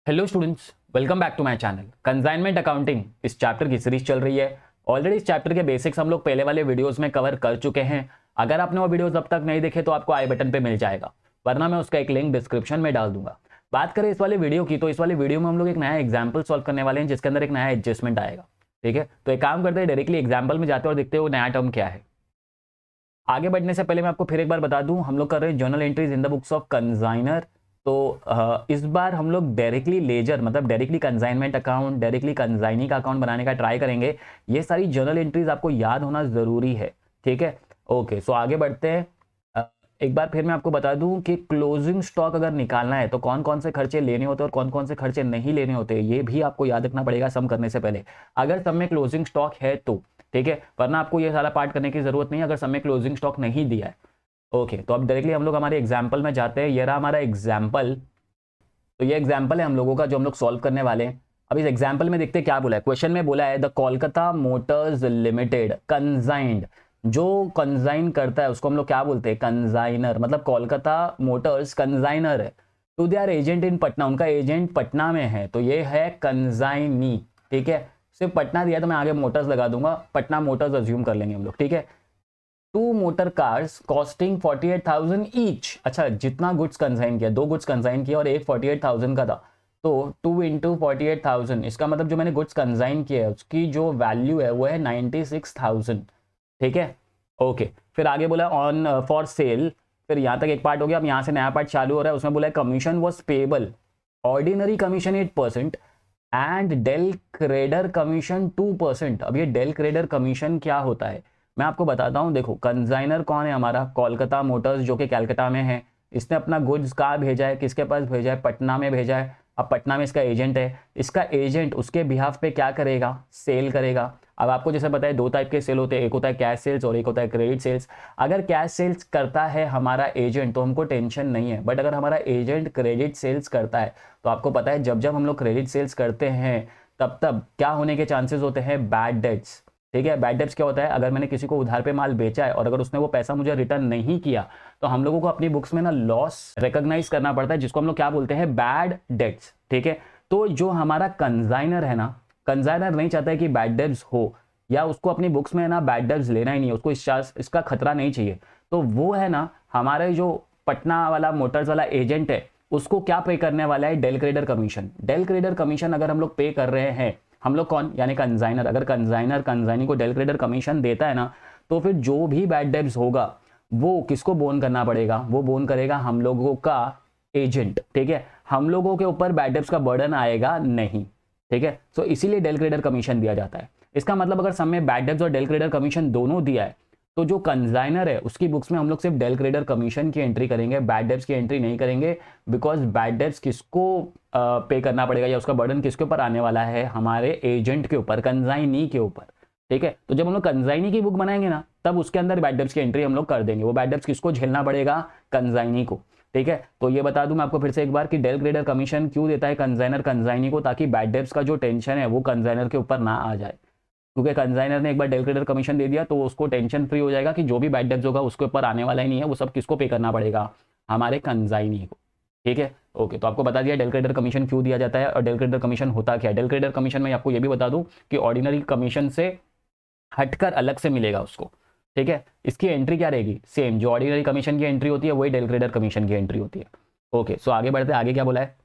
Hello students, welcome back to my channel. Consignment accounting इस chapter की series चल रही है। ऑलरेडी इस चैप्टर के बेसिक्स हम लोग पहले वाले वीडियोस में कवर कर चुके हैं। अगर आपने वो वीडियोस अब तक नहीं देखे तो आपको आई बटन पे मिल जाएगा, वरना मैं उसका एक लिंक डिस्क्रिप्शन में डाल दूंगा। बात करें इस वाले वीडियो की, तो इस वाले वीडियो में हम लोग एक नया एग्जाम्पल सॉल्व करने वाले हैं, जिसके अंदर एक नया एडजस्टमेंट आएगा। ठीक है, तो एक काम करते हैं, डायरेक्टली एग्जाम्पल में जाते हैं और देखते हैं वो नया टर्म क्या है। आगे बढ़ने से पहले मैं आपको फिर एक बार बता दूं, हम लोग कर रहे हैं journal entries in the books of consignor. तो इस बार हम लोग डायरेक्टली लेजर मतलब directly consignment account, directly consignee का अकाउंट बनाने का ट्राई करेंगे। ये सारी जर्नल एंट्रीज आपको याद होना जरूरी है। ठीक है, ओके। सो आगे बढ़ते हैं। एक बार फिर मैं आपको बता दूं कि क्लोजिंग स्टॉक अगर निकालना है तो कौन कौन से खर्चे लेने होते हैं और कौन कौन से खर्चे नहीं लेने होते, ये भी आपको याद रखना पड़ेगा सम करने से पहले। अगर सम में क्लोजिंग स्टॉक है तो ठीक है, वरना आपको ये सारा पार्ट करने की जरूरत नहीं है अगर सम में क्लोजिंग स्टॉक नहीं दिया है। ओके, तो अब डायरेक्टली हम लोग हमारे एग्जाम्पल में जाते हैं। ये रहा हमारा एग्जाम्पल। तो ये एग्जाम्पल है हम लोगों का जो हम लोग सॉल्व करने वाले हैं। अब इस एग्जाम्पल में देखते हैं क्या बोला है। क्वेश्चन में बोला है द कोलकाता मोटर्स लिमिटेड कंसाइंड। जो कंसाइन करता है उसको हम लोग क्या बोलते हैं? कंसाइनर। मतलब कोलकाता मोटर्स कंसाइनर है to their agent in Patna. उनका एजेंट पटना में है, तो ये है कंसाइनी। ठीक है, सिर्फ पटना दिया तो मैं आगे मोटर्स लगा दूंगा, पटना मोटर्स अज्यूम कर लेंगे हम लोग। ठीक है, 2 मोटर कार्स कॉस्टिंग 48,000 ईच। अच्छा, जितना गुड्स कंसाइन किया, 2 गुड्स कंसाइन किया और एक 48,000 का था, तो 2 इंटू 48,000, इसका मतलब जो मैंने गुड्स कंसाइन किया है उसकी जो वैल्यू है वो है 96,000। ठीक है, ओके। फिर आगे बोला ऑन फॉर सेल। फिर यहाँ तक एक पार्ट हो गया। अब यहाँ से नया पार्ट चालू हो रहा है। उसमें बोला है commission was payable, ordinary commission 8% and del credere commission 2%। अब ये डेल क्रेडर कमीशन क्या होता है मैं आपको बताता हूं। देखो, कंसाइनर कौन है? हमारा कोलकाता मोटर्स, जो कि कलकत्ता में है। इसने अपना गुड्स कहाँ भेजा है, किसके पास भेजा है? पटना में भेजा है। अब पटना में इसका एजेंट है। इसका एजेंट उसके बिहाफ पे क्या करेगा? सेल करेगा। अब आपको जैसे पता है 2 टाइप के सेल होते हैं, एक होता है कैश सेल्स और एक होता है क्रेडिट सेल्स। अगर कैश सेल्स करता है हमारा एजेंट तो हमको टेंशन नहीं है, बट अगर हमारा एजेंट क्रेडिट सेल्स करता है तो आपको पता है जब जब हम लोग क्रेडिट सेल्स करते हैं तब तब क्या होने के चांसेस होते हैं? Bad debts. ठीक है, बैड डेट्स क्या होता है? अगर मैंने किसी को उधार पे माल बेचा है और अगर उसने वो पैसा मुझे रिटर्न नहीं किया तो हम लोगों को अपनी बुक्स में ना लॉस रिकॉग्नाइज करना पड़ता है, जिसको हम लोग क्या बोलते हैं? Bad debts. ठीक है, तो जो हमारा कंसाइनर है ना, कंसाइनर नहीं चाहता है कि बैड डेट्स हो, या उसको अपनी बुक्स में ना बैड डेट्स लेना ही नहीं है, उसको इसका खतरा नहीं चाहिए। तो वो है ना हमारे जो पटना वाला मोटर्स वाला एजेंट है, उसको क्या पे करने वाला है? Del credere commission. Del credere commission अगर हम लोग पे कर रहे हैं, हम लोग कौन? यानी कंसाइनर। अगर कंसाइनर कंसाइनी को डेल क्रेडर कमीशन देता है ना, तो फिर जो भी बैड डेब्स होगा वो किसको बोन करना पड़ेगा? वो बोन करेगा हम लोगों का एजेंट। ठीक है, हम लोगों के ऊपर बैड डेब्स का बर्डन आएगा नहीं। ठीक है, सो इसीलिए डेल क्रेडर कमीशन दिया जाता है। इसका मतलब अगर सब में बैड डेब्स और डेल क्रेडर कमीशन दोनों दिया है तो जो कंसाइनर है उसकी बुक्स में हम लोग सिर्फ डेल क्रेडर कमीशन की एंट्री करेंगे, बैड डेब्स की एंट्री नहीं करेंगे। बिकॉज बैड डेब्स किसको पे करना पड़ेगा या उसका बर्डन किसके ऊपर आने वाला है? हमारे एजेंट के ऊपर, कंसाइनी के ऊपर। ठीक है, तो जब हम लोग कंसाइनी की बुक बनाएंगे ना तब उसके अंदर बैड डेब्स की एंट्री हम लोग कर देंगे। वो बैड डेब्स किसको झेलना पड़ेगा? कंसाइनी को। ठीक है, तो ये बता दूं मैं आपको फिर से एक बार कि डेल क्रेडर कमीशन क्यों देता है कंसाइनर कंसाइनी को, ताकि बैड डेब्स का जो टेंशन है वो कंसाइनर के ऊपर ना आ जाए। क्योंकि कंसाइनर ने एक बार डेल क्रेडर कमीशन दे दिया तो उसको टेंशन फ्री हो जाएगा कि जो भी बैड डेब्स होगा उसके ऊपर आने वाला ही नहीं है, वो सब किसको पे करना पड़ेगा? हमारे कंसाइनी को। ठीक है, ओके। तो आपको बता दिया डेल क्रेडर कमीशन क्यों दिया जाता है और डेल क्रेडर कमीशन होता क्या है। डेल क्रेडर कमीशन में आपको ये भी बता दूं कि ऑर्डिनरी कमीशन से हटकर अलग से मिलेगा उसको। ठीक है, इसकी एंट्री क्या रहेगी? सेम, जो ऑर्डिनरी कमीशन की एंट्री होती है वही डेल क्रेडर कमीशन की एंट्री होती है। ओके, सो आगे बढ़ते, आगे क्या बोला है?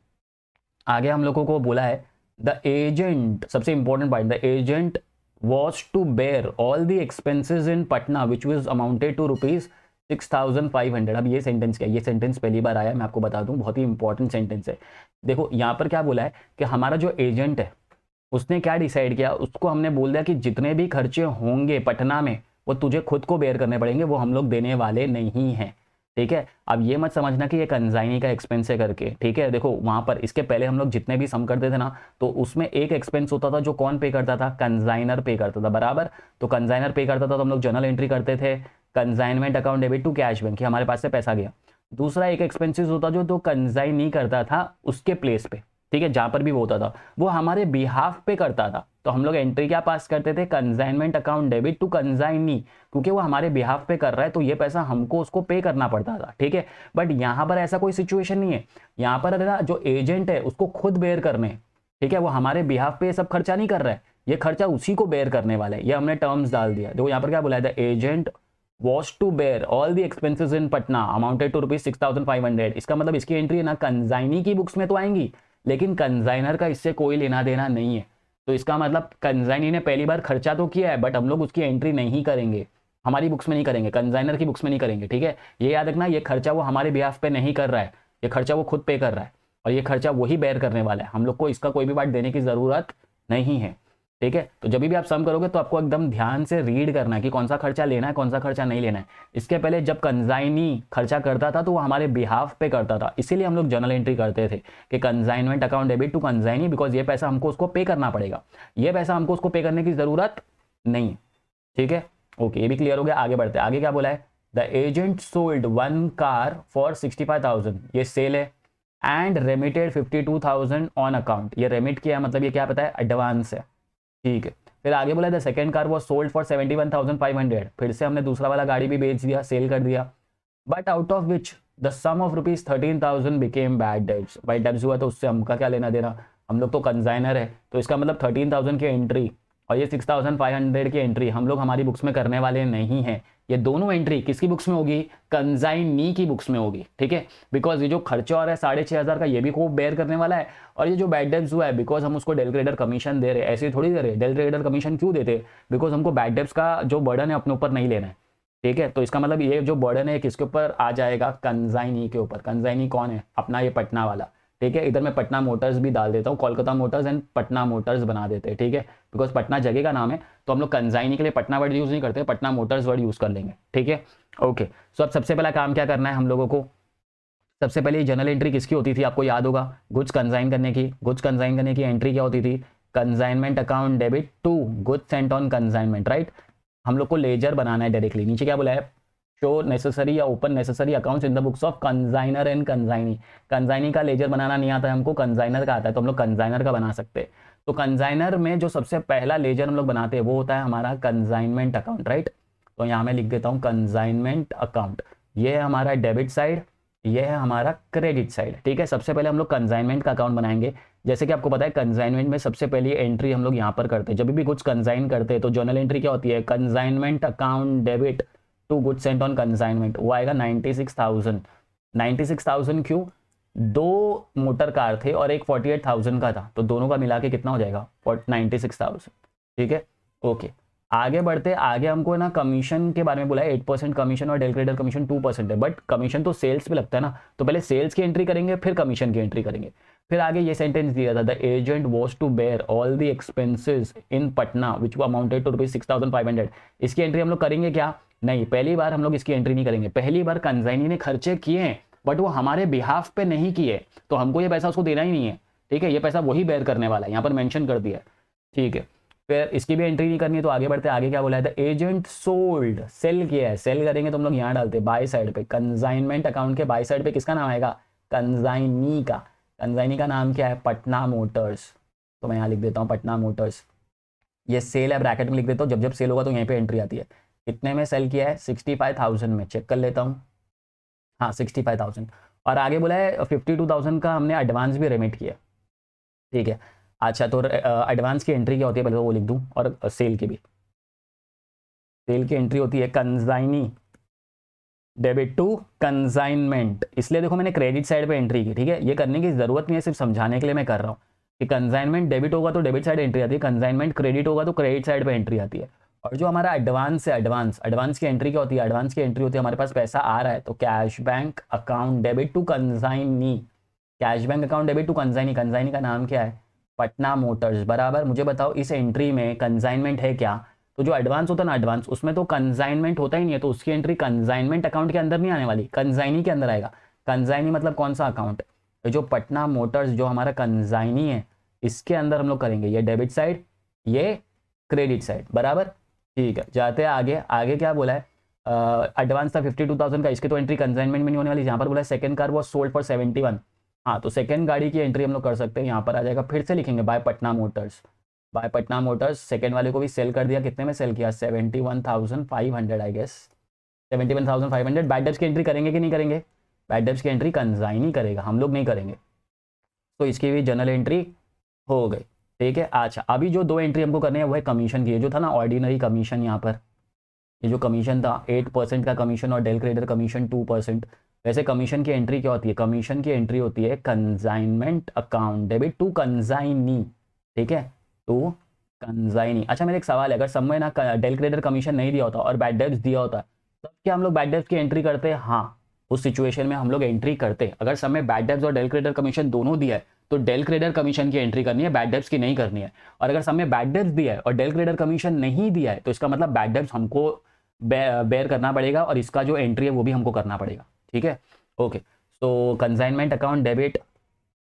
आगे हम लोगों को बोला है द एजेंट, सबसे important point, the agent was to bear all the expenses in Patna which was amounted to rupees 6,500। अब ये सेंटेंस क्या है? ये सेंटेंस पहली बार आया, मैं आपको बता दूं, बहुत ही इंपॉर्टेंट सेंटेंस है। देखो यहाँ पर क्या बोला है कि हमारा जो एजेंट है उसने क्या डिसाइड किया, उसको हमने बोल दिया कि जितने भी खर्चे होंगे पटना में वो तुझे खुद को बेयर करने पड़ेंगे, वो हम लोग देने वाले नहीं हैं। ठीक है, अब ये मत समझना कि ये कंसाइनी का एक्सपेंस है करके। ठीक है, देखो वहां पर इसके पहले हम लोग जितने भी सम करते थे ना तो उसमें एक एक्सपेंस होता था जो कौन पे करता था? कंसाइनर पे करता था, बराबर। तो कंसाइनर पे करता था तो हम लोग जर्नल एंट्री करते थे, consignment account debit to cash bank, हमारे पास से पैसा गया। दूसरा एक एक्सपेंसिस होता जो तो कंसाइन नहीं करता था उसके प्लेस पे। ठीक है, जहां पर भी वो होता था वो हमारे बिहाफ पे करता था, तो हम लोग एंट्री क्या पास करते थे, consignment account debit to consignee, क्योंकि वो हमारे बिहाफ पे कर रहा है तो ये पैसा हमको उसको पे करना पड़ता था। ठीक है, बट यहाँ पर ऐसा कोई सिचुएशन नहीं है, यहाँ पर अगर जो एजेंट है उसको खुद बेयर करने, ठीक है, वो हमारे बिहाफ पे सब खर्चा नहीं कर रहा है, ये खर्चा उसी को बेयर करने वाला है। ये हमने टर्म्स डाल दिया, देखो यहाँ पर क्या बोला था, agent was to bear all the expenses in Patna amounted to ₹6,500। इसका मतलब इसकी एंट्री है ना कंजाइनी की बुक्स में तो आएंगी, लेकिन कंजाइनर का इससे कोई लेना देना नहीं है। तो इसका मतलब कंजाइनी ने पहली बार खर्चा तो किया है, बट हम लोग उसकी एंट्री नहीं करेंगे, हमारी बुक्स में नहीं करेंगे, कंजाइनर की बुक्स में नहीं करेंगे। ठीक है, ये याद रखना, ये खर्चा वो हमारे बिहाफ पे नहीं कर रहा है, ये खर्चा वो खुद पे कर रहा है और ये खर्चा वही बेयर करने वाला है, हम लोग को इसका कोई भी पार्ट देने की जरूरत नहीं है। ठीक है, तो जब भी आप सम करोगे तो आपको एकदम ध्यान से रीड करना है कि कौन सा खर्चा लेना है, कौन सा खर्चा नहीं लेना है। इसके पहले जब कंजाइनी खर्चा करता था तो वो हमारे बिहाफ पे करता था, इसीलिए हम लोग जर्नल एंट्री करते थे कि consignment account debit to consignee, because ये पैसा हमको उसको पे करना पड़ेगा, ये पैसा हमको उसको पे करने की जरूरत नहीं है। ठीक है, ओके, ये भी क्लियर हो गया। आगे बढ़ते हैं, आगे क्या बोला है, the agent sold 1 car for 65,000, ये सेल है, एंड रेमिटेड 52,000 ऑन अकाउंट, ये रेमिट किया है, मतलब ये क्या पता है, एडवांस है। ठीक है, फिर आगे बोला the second car was sold for 71,500, फिर से हमने दूसरा वाला गाड़ी भी बेच दिया, सेल कर दिया, but out of which the sum of ₹13,000 became bad debts. भाई डेब्ट्स हुआ तो उससे हमका क्या लेना देना, हम लोग तो कंसाइनर है, तो इसका मतलब 13,000 की एंट्री और ये 6,500 की एंट्री हम लोग हमारी बुक्स में करने वाले नहीं हैं। ये दोनों एंट्री किसकी बुक्स में होगी, कंसाइनी की बुक्स में होगी। ठीक है, बिकॉज ये जो खर्चा हो रहा है 6,500 का, ये भी खूब बेयर करने वाला है, और ये जो बैड डेब्ट्स हुआ है बिकॉज हम उसको डेल क्रेडिटर कमीशन दे रहे हैं, ऐसे थोड़ी दे रहे, डेल क्रेडिटर कमीशन क्यों देते, बिकॉज हमको बैड डेब्ट्स का जो बर्डन है अपने ऊपर नहीं लेना है। ठीक है, तो इसका मतलब ये जो बर्डन है किसके ऊपर आ जाएगा, कंसाइनी के ऊपर। कंसाइनी कौन है, अपना ये पटना वाला। ठीक है, इधर मैं पटना मोटर्स भी डाल देता हूँ, Kolkata Motors and Patna Motors बना देते हैं। ठीक है, बिकॉज पटना जगह का नाम है, तो हम लोग कंसाइनी के लिए पटना वर्ड यूज़ नहीं करते, पटना मोटर्स वर्ड यूज़ कर लेंगे। ठीक है, ओके। सो अब सबसे पहला काम क्या करना है हम लोगों को, सबसे पहले जर्नल एंट्री किसकी होती थी, आपको याद होगा, गुड्स कंसाइन करने की। गुड्स कंसाइन करने की एंट्री क्या होती थी, consignment account debit to goods sent on consignment, right. हम लोग को लेजर बनाना है डायरेक्टली। नीचे क्या बोला है, शो नेसेसरी या open necessary accounts in the books of consignor and consignee. Consignee का लेजर बनाना नहीं आता है हमको, कंसाइनर का आता है, तो हम लोग कंसाइनर का बना सकते हैं। तो कंसाइनर में जो सबसे पहला लेजर हम लोग बनाते हैं वो होता है हमारा कंसाइनमेंट अकाउंट, राइट। तो यहाँ मैं लिख देता हूँ कंसाइनमेंट अकाउंट, ये है हमारा डेबिट साइड, ये है हमारा क्रेडिट साइड। ठीक है, सबसे पहले हम लोग कंसाइनमेंट का अकाउंट बनाएंगे। जैसे कि आपको पता है कंसाइनमेंट में सबसे पहली एंट्री हम लोग यहाँ पर करते हैं, जब भी कुछ कंसाइन करते हैं तो जर्नल एंट्री क्या होती है, consignment account debit to goods sent on consignment, वो आएगा 96,000। 96,000 क्यों, 2 मोटर कार थे और एक 48,000 का था, तो दोनों का मिला के कितना हो जाएगा, 96,000। ठीक है, ओके। आगे बढ़ते, आगे हमको ना कमीशन के बारे में बोला है, 8% कमीशन और डेल क्रेडिटर कमीशन 2% है, बट कमीशन तो सेल्स पे लगता है ना, तो पहले सेल्स की एंट्री करेंगे फिर कमीशन की एंट्री करेंगे। फिर आगे ये सेंटेंस दिया था, the agent was to bear all the expenses in Patna which amounted to ₹6,500। इसकी एंट्री हम लोग करेंगे क्या, नहीं, पहली बार हम लोग इसकी एंट्री नहीं करेंगे। पहली बार कंसाइनी ने खर्चे किए हैं बट वो हमारे बिहाफ पे नहीं किए, तो हमको ये पैसा उसको देना ही नहीं है। ठीक है, ये पैसा वही बेयर करने वाला है, यहाँ पर मेंशन कर दिया है। ठीक है, फिर इसकी भी एंट्री नहीं करनी है, तो आगे बढ़ते, आगे क्या बोला है, द एजेंट सोल्ड, सेल किया है, सेल करेंगे तो हम लोग यहाँ डालते हैं बाय साइड पे, कंसाइनमेंट अकाउंट के बाय साइड पे किसका नाम आएगा, कंसाइनी का। कंसाइनी का नाम क्या है, पटना मोटर्स, तो मैं यहाँ लिख देता हूँ पटना मोटर्स। ये सेल है, ब्रैकेट में लिख देता हूँ, जब जब सेल होगा तो यहीं पे एंट्री आती है। कितने में सेल किया है, 65,000 में, चेक कर लेता हूँ, हाँ 65,000। और आगे बोला है 52,000 का हमने एडवांस भी रेमिट किया। ठीक है, अच्छा, तो एडवांस की एंट्री क्या होती है, पहले तो वो लिख दूँ, और सेल की भी, सेल की एंट्री होती है कंसाइनी डेबिट टू कंसाइनमेंट। इसलिए देखो मैंने क्रेडिट साइड पे एंट्री की। ठीक है, ये करने की जरूरत नहीं है, सिर्फ समझाने के लिए मैं कर रहा हूँ कि कंसाइनमेंट डेबिट होगा तो डेबिट साइड एंट्री आती है, कंसाइनमेंट क्रेडिट होगा तो क्रेडिट साइड पे एंट्री आती है। और जो हमारा एडवांस है, एडवांस की एंट्री क्या होती है, एडवांस की एंट्री होती है हमारे पास पैसा आ रहा है तो cash bank account debit to consignee, cash bank account debit to consignee. Consignee का नाम क्या है, पटना मोटर्स, बराबर। मुझे बताओ इस एंट्री में कंसाइनमेंट है क्या, तो जो एडवांस होता है ना एडवांस, उसमें तो कंसाइनमेंट होता ही नहीं है, तो उसकी एंट्री कंसाइनमेंट अकाउंट के अंदर नहीं आने वाली, कंसाइनी के अंदर आएगा। कंसाइनी मतलब कौन सा अकाउंट, जो पटना मोटर्स जो हमारा कंसाइनी है इसके अंदर हम लोग करेंगे, ये डेबिट साइड, ये क्रेडिट साइड, बराबर। ठीक है, जाते हैं आगे। आगे क्या बोला है, एडवांस था 52,000 का, इसकी तो एंट्री कंसाइनमेंट में नहीं होने वाली। जहाँ पर बोला है सेकंड कार वो सोल्ड फॉर 71, हाँ, तो सेकंड गाड़ी की एंट्री हम लोग कर सकते हैं। यहाँ पर आ जाएगा, फिर से लिखेंगे by Patna motors. By Patna motors second वाले को भी सेल कर दिया। कितने में सेल किया? 71,500 आई गेस, 71,500। बैड डेब्ट्स की एंट्री करेंगे कि नहीं करेंगे? बैड डेब्ट्स की एंट्री कंसाइनी करेगा, हम लोग नहीं करेंगे। तो इसकी भी जनरल एंट्री हो गई। ठीक है, अच्छा अभी जो दो एंट्री हमको करनी है वो है कमीशन की। जो था ना ऑर्डिनरी कमीशन, यहाँ पर ये जो कमीशन था 8% का कमीशन और डेल क्रेडिटर कमीशन 2%। वैसे कमीशन की एंट्री क्या होती है? कमीशन की एंट्री होती है consignment account debit to consignee. ठीक है, टू कंसाइनी। अच्छा मेरा एक सवाल है, अगर सब में ना डेल क्रेडिटर कमीशन नहीं दिया होता और बैड डेब्ट्स दिया होता तब क्या हम लोग बैड डेब्ट्स की एंट्री करते? हाँ, उस सिचुएशन में हम लोग एंट्री करते। अगर सब में बैड डेब्ट्स और डेल क्रेडिटर कमीशन दोनों दिया है तो डेल क्रेडिटर कमीशन की एंट्री करनी है, बैड डेब्ट्स की नहीं करनी है। और अगर सब में बैड डेब्ट्स दिया है और डेल क्रेडिटर कमीशन नहीं दिया है तो इसका मतलब बैड डेब्ट्स हमको बेयर करना पड़ेगा और इसका जो एंट्री है वो भी हमको करना पड़ेगा। ठीक है, ओके। तो consignment account debit,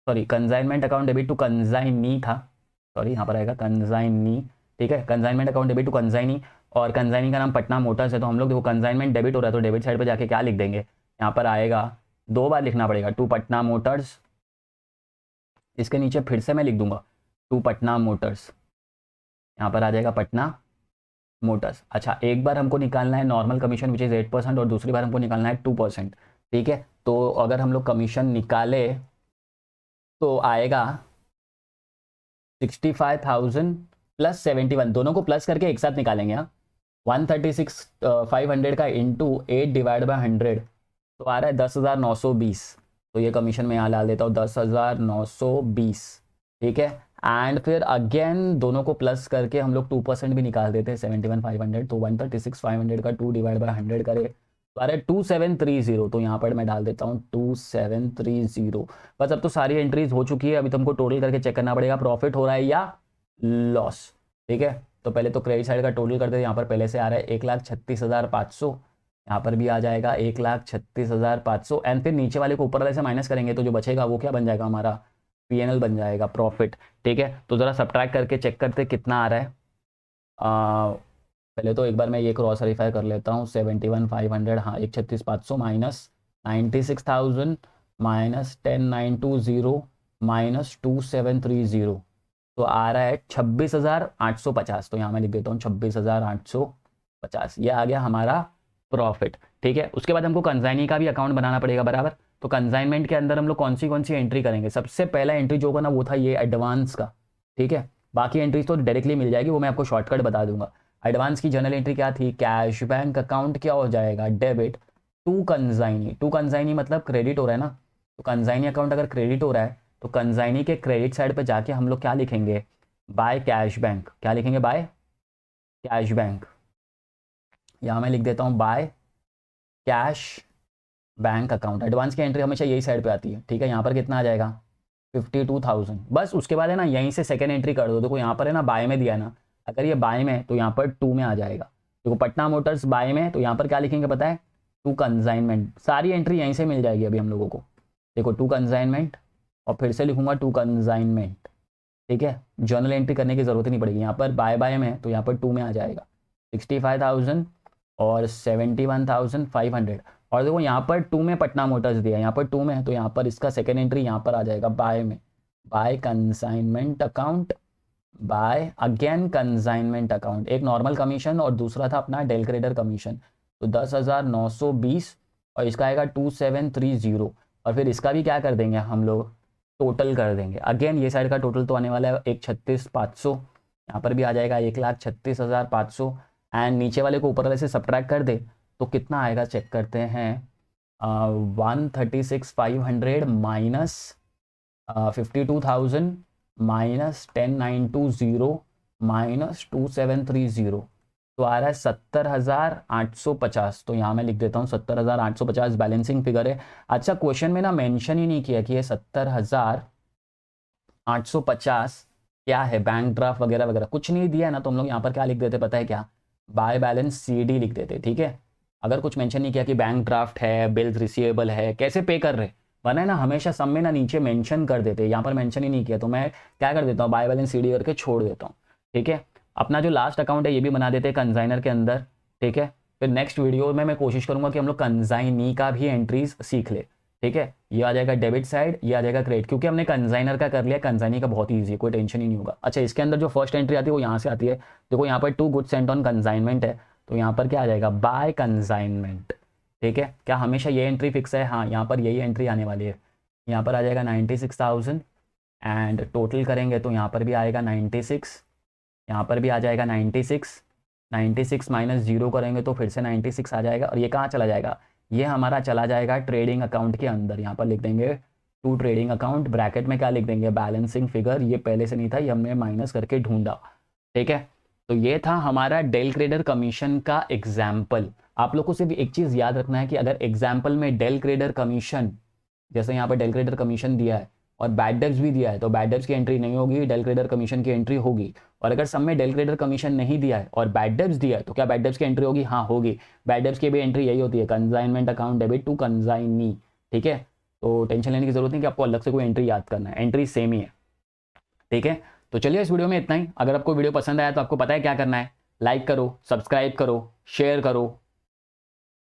sorry consignment account debit to consignee था, सॉरी यहाँ पर आएगा कंसाइनी। ठीक है, consignment account debit to consignee, और कंसाइनी का नाम पटना मोटर्स है। तो हम लोग देखो कंसाइनमेंट डेबिट हो रहा है तो डेबिट साइड पर जाके क्या लिख देंगे? यहाँ पर आएगा, दो बार लिखना पड़ेगा, टू पटना मोटर्स। इसके नीचे फिर से मैं लिख दूंगा टू पटना मोटर्स, यहाँ पर आ जाएगा पटना मोटर्स। अच्छा एक बार हमको निकालना है नॉर्मल कमीशन विच इज़ 8% और दूसरी बार हमको निकालना है 2%। ठीक है, तो अगर हम लोग कमीशन निकाले तो आएगा 65,000 प्लस 71, दोनों को प्लस करके एक साथ निकालेंगे। हाँ, 136,500 का इंटू 8 डिवाइड बाई 100 तो आ रहा है 10,920। तो ये कमीशन में यहाँ डाल देता हूँ 10,920। ठीक है, एंड फिर अगेन दोनों को प्लस करके हम लोग 2% भी निकाल देते हैं 71,500। तो 136,500 का 2 डिवाइड बाई 100 करे तो आ रहा है 2730। तो यहाँ पर मैं डाल देता हूँ 2730। बस अब तो सारी एंट्रीज हो चुकी है। अभी तुमको टोटल करके चेक करना पड़ेगा प्रॉफिट हो रहा है या लॉस। ठीक है, तो पहले तो क्रेडिट साइड का टोटल करते हैं। यहाँ पर पहले से आ रहा है 1,36,500, यहाँ पर भी आ जाएगा 1,36,500 एंड फिर नीचे वाले को ऊपर वाले से माइनस करेंगे तो जो बचेगा वो क्या बन जाएगा? हमारा पीएनएल बन जाएगा, प्रॉफिट। ठीक है, तो ज़रा सब्ट्रैक्ट करके चेक करते कितना आ रहा है। पहले तो एक बार मैं ये क्रॉस वेरीफाई कर लेता हूँ। 71,500, हाँ 1,36,500 माइनस 96,000 माइनस 10,920 माइनस 2,730 तो आ रहा है 26,850। तो यहाँ मैं लिख देता हूँ 26,850। ये आ गया हमारा प्रॉफिट। ठीक है, उसके बाद हमको कंसाइनी का भी अकाउंट बनाना पड़ेगा बराबर। तो कंसाइनमेंट के अंदर हम लोग कौन सी एंट्री करेंगे? सबसे पहला एंट्री जो होगा ना वो था ये एडवांस का। ठीक है, बाकी एंट्रीज तो डायरेक्टली मिल जाएगी, वो मैं आपको शॉर्टकट बता दूंगा। एडवांस की जनरल एंट्री क्या थी? कैश बैंक अकाउंट क्या हो जाएगा? Debit to consignee. To consignee मतलब क्रेडिट हो रहा है ना, तो कंसाइनी अकाउंट अगर क्रेडिट हो रहा है तो कंसाइनी के क्रेडिट साइड पे जाके हम लोग क्या लिखेंगे? By cash bank. क्या लिखेंगे? By cash bank. यहाँ मैं लिख देता हूँ by cash bank account. Advance की एंट्री हमेशा यही साइड पे आती है। ठीक है, यहाँ पर कितना आ जाएगा? 52,000। बस उसके बाद है ना यहीं से सेकेंड एंट्री कर दो। देखो यहाँ पर है ना बाय में दिया है ना, अगर ये बाय में तो यहाँ पर 2 में आ जाएगा। देखो पटना मोटर्स बाय में, तो यहाँ पर क्या लिखेंगे पता है? To consignment. सारी एंट्री यहीं से मिल जाएगी अभी हम लोगों को। देखो टू कंसाइनमेंट और फिर से लिखूंगा टू कंसाइनमेंट। ठीक है, जर्नल एंट्री करने की जरूरत ही नहीं पड़ेगी। यहाँ पर बाय में तो यहाँ पर 2 में आ जाएगा 65,000 और 71,500। और देखो यहाँ पर 2 में पटना मोटर्स दिया है, यहाँ पर 2 में है तो यहाँ पर इसका सेकेंड एंट्री यहाँ पर आ जाएगा बाय में। By consignment account, by again consignment account. एक नॉर्मल कमीशन और दूसरा था अपना डेल क्रेडिटर कमीशन। तो 10,920 और इसका आएगा 2730 और फिर इसका भी क्या कर देंगे हम लोग? टोटल कर देंगे। अगेन ये साइड का टोटल तो आने वाला है 1,36,500, यहाँ पर भी आ जाएगा 1,36,500 एंड नीचे वाले को ऊपर वाले से सब्ट्रैक्ट कर दे तो कितना आएगा? चेक करते हैं। 136,500 माइनस 52,000 माइनस 10,920 माइनस 2,730 तो आ रहा है 70,850। तो यहाँ मैं लिख देता हूँ 70,850 बैलेंसिंग फिगर है। अच्छा क्वेश्चन में ना मेंशन ही नहीं किया कि ये 70,850 क्या है, बैंक ड्राफ्ट वगैरह वगैरह कुछ नहीं दिया है ना, तो हम लोग यहाँ पर क्या लिख देते पता है क्या? बाय बैलेंस CD लिख देते। ठीक है, अगर कुछ मेंशन नहीं किया कि बैंक ड्राफ्ट है, बिल्स रिसीवेबल है, कैसे पे कर रहे, वरना है ना हमेशा सब में ना नीचे मेंशन कर देते, यहाँ पर मेंशन ही नहीं किया तो मैं क्या कर देता हूँ? बाय बैलेंस CD करके छोड़ देता हूँ। ठीक है, अपना जो लास्ट अकाउंट है ये भी बना देते हैं कंसाइनर के अंदर। ठीक है, फिर नेक्स्ट वीडियो में मैं कोशिश करूंगा कि हम लोग कंसाइनी का भी एंट्रीज सीख ले। ठीक है, ये आ जाएगा डेबिट साइड, ये आ जाएगा क्रेडिट, क्योंकि हमने कंसाइनर का कर लिया, कंसाइनी का बहुत ईजी है, कोई टेंशन ही नहीं होगा। अच्छा, इसके अंदर जो फर्स्ट एंट्री आती है वो यहाँ से आती है। देखो यहाँ पर 2 गुड्स सेंट ऑन कंसाइनमेंट है, तो यहाँ पर क्या आ जाएगा, बाय कंसाइनमेंट। ठीक है, क्या हमेशा ये एंट्री फिक्स है? हाँ, यहाँ पर यही एंट्री आने वाली है। यहाँ पर आ जाएगा 96,000 एंड टोटल करेंगे तो यहाँ पर भी आएगा 96, यहाँ पर भी आ जाएगा 96, 96 माइनस 0 करेंगे तो फिर से 96 आ जाएगा। और ये कहाँ चला जाएगा? ये हमारा चला जाएगा ट्रेडिंग अकाउंट के अंदर। यहाँ पर लिख देंगे टू ट्रेडिंग अकाउंट, ब्रैकेट में क्या लिख देंगे, बैलेंसिंग फिगर। ये पहले से नहीं था, ये हमने माइनस करके ढूंढा। ठीक है, तो ये था हमारा डेल क्रेडर कमीशन का एग्जाम्पल। आप लोग को सिर्फ एक चीज़ याद रखना है कि अगर एग्जाम्पल में डेल क्रेडर कमीशन, जैसे यहाँ पर डेल क्रेडर कमीशन दिया है और बैड डेब्ट्स भी दिया है, तो बैड डेब्ट्स की एंट्री नहीं होगी, डेल क्रेडर कमीशन की एंट्री होगी। और अगर सब में डेल क्रेडर कमीशन नहीं दिया है और बैड डेब्ट्स दिया है, तो क्या बैड डेब्ट्स की एंट्री होगी? हाँ होगी। बैड डेब्ट्स की भी एंट्री यही होती है, consignment account debit to consignee. ठीक है, तो टेंशन लेने की जरूरत नहीं कि आपको अलग से कोई एंट्री याद करना है, एंट्री सेम ही है। ठीक है, तो चलिए इस वीडियो में इतना ही। अगर आपको वीडियो पसंद आया तो आपको पता है क्या करना है, लाइक करो, सब्सक्राइब करो, शेयर करो,